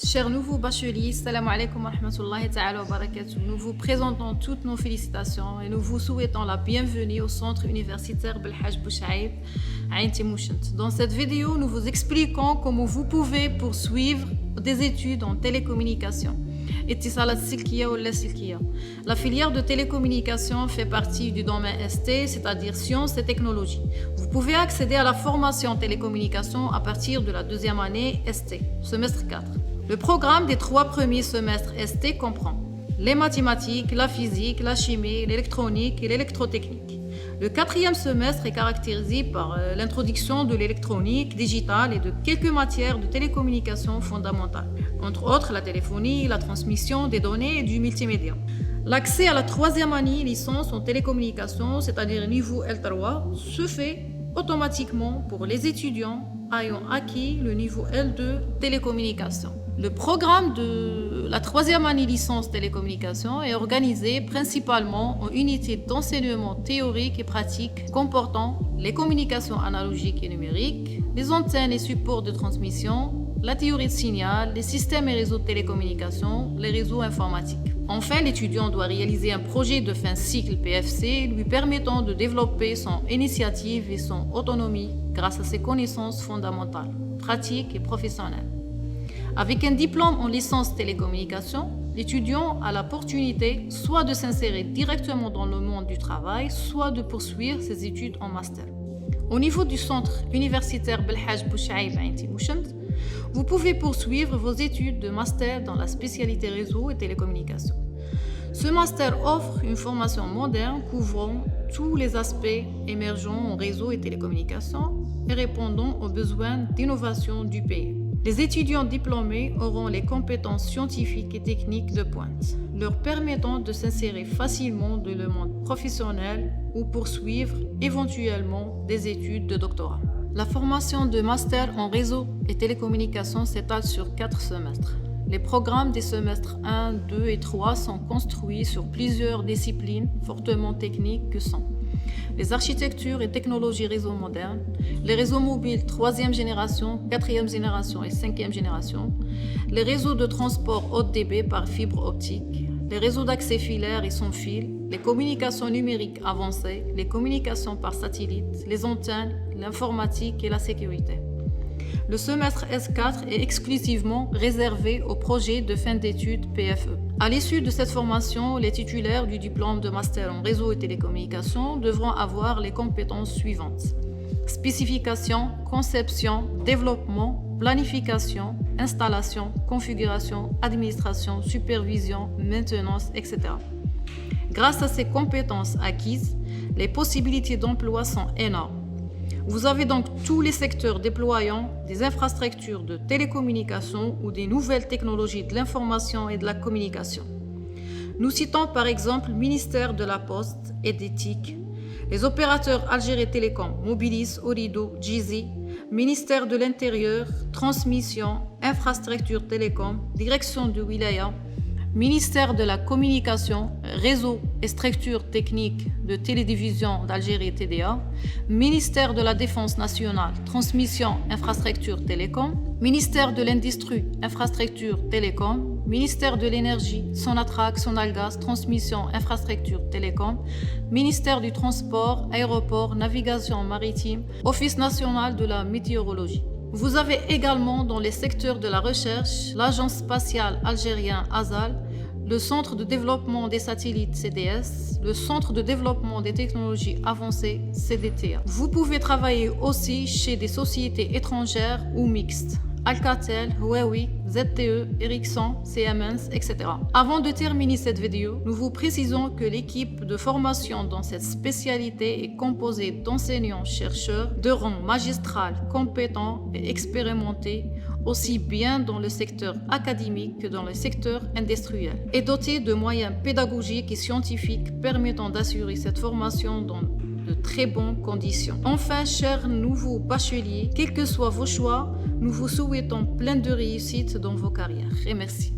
Chers nouveaux bacheliers, salam alaikum wa rahmatullahi ta'ala wa barakatuh. Nous vous présentons toutes nos félicitations et nous vous souhaitons la bienvenue au centre universitaire Belhaj Bouchaïb à Ain Timouchent. Dans cette vidéo, nous vous expliquons comment vous pouvez poursuivre des études en télécommunication. Itisalat silkiya ou la silkiya. La filière de télécommunication fait partie du domaine ST, c'est-à-dire sciences et technologies. Vous pouvez accéder à la formation en télécommunication à partir de la deuxième année ST, semestre 4. Le programme des 3 premiers semestres ST comprend les mathématiques, la physique, la chimie, l'électronique et l'électrotechnique. Le 4e semestre est caractérisé par l'introduction de l'électronique digitale et de quelques matières de télécommunication fondamentales, entre autres la téléphonie, la transmission des données et du multimédia. L'accès à la 3e année licence en télécommunication, c'est-à-dire niveau L3, se fait automatiquement pour les étudiants ayant acquis le niveau L2 télécommunication. Le programme de la 3e année licence télécommunication est organisé principalement en unités d'enseignement théorique et pratique comportant les communications analogiques et numériques, les antennes et supports de transmission, la théorie de signal, les systèmes et réseaux de télécommunication, les réseaux informatiques. Enfin, l'étudiant doit réaliser un projet de fin cycle PFC lui permettant de développer son initiative et son autonomie grâce à ses connaissances fondamentales, pratiques et professionnelles. Avec un diplôme en licence télécommunication, l'étudiant a l'opportunité soit de s'insérer directement dans le monde du travail, soit de poursuivre ses études en master. Au niveau du centre universitaire Belhaj Bouchaïb à Ain Timouchent, vous pouvez poursuivre vos études de master dans la spécialité réseau et télécommunications. Ce master offre une formation moderne couvrant tous les aspects émergents en réseau et télécommunications et répondant aux besoins d'innovation du pays. Les étudiants diplômés auront les compétences scientifiques et techniques de pointe, leur permettant de s'insérer facilement dans le monde professionnel ou poursuivre éventuellement des études de doctorat. La formation de master en réseau et télécommunications s'étale sur 4 semestres. Les programmes des semestres 1, 2 et 3 sont construits sur plusieurs disciplines fortement techniques que sont les architectures et technologies réseaux modernes, les réseaux mobiles 3e génération, 4e génération et 5e génération, les réseaux de transport haute débit par fibre optique, les réseaux d'accès filaire et sans fil, les communications numériques avancées, les communications par satellite, les antennes, l'informatique et la sécurité. Le semestre S4 est exclusivement réservé aux projets de fin d'études PFE. À l'issue de cette formation, les titulaires du diplôme de master en réseau et télécommunications devront avoir les compétences suivantes: spécification, conception, développement, planification, installation, configuration, administration, supervision, maintenance, etc. Grâce à ces compétences acquises, les possibilités d'emploi sont énormes. Vous avez donc tous les secteurs déployant des infrastructures de télécommunication ou des nouvelles technologies de l'information et de la communication. Nous citons par exemple le ministère de la Poste et des TIC, les opérateurs Algérie Télécom, Mobilis, Orido, Djizy, ministère de l'Intérieur, Transmission, Infrastructure Télécom, Direction de Wilaya, ministère de la Communication, Réseau et Structures techniques de télédivision d'Algérie TDA, ministère de la Défense nationale, Transmission, Infrastructure Télécom, ministère de l'Industrie, Infrastructure Télécom, ministère de l'Énergie, Sonatrach, Sonalgaz, Transmission, Infrastructure Télécom, ministère du Transport, Aéroport, Navigation maritime, Office national de la météorologie. Vous avez également dans les secteurs de la recherche l'Agence spatiale algérienne ASAL, le Centre de développement des satellites CDS, le Centre de développement des technologies avancées CDTA. Vous pouvez travailler aussi chez des sociétés étrangères ou mixtes, Alcatel, Huawei, ZTE, Ericsson, Siemens, etc. Avant de terminer cette vidéo, nous vous précisons que l'équipe de formation dans cette spécialité est composée d'enseignants-chercheurs de rang magistral, compétents et expérimentés, aussi bien dans le secteur académique que dans le secteur industriel, et dotés de moyens pédagogiques et scientifiques permettant d'assurer cette formation dans de très bonnes conditions. Enfin, chers nouveaux bacheliers, quels que soient vos choix, nous vous souhaitons plein de réussite dans vos carrières. Et merci.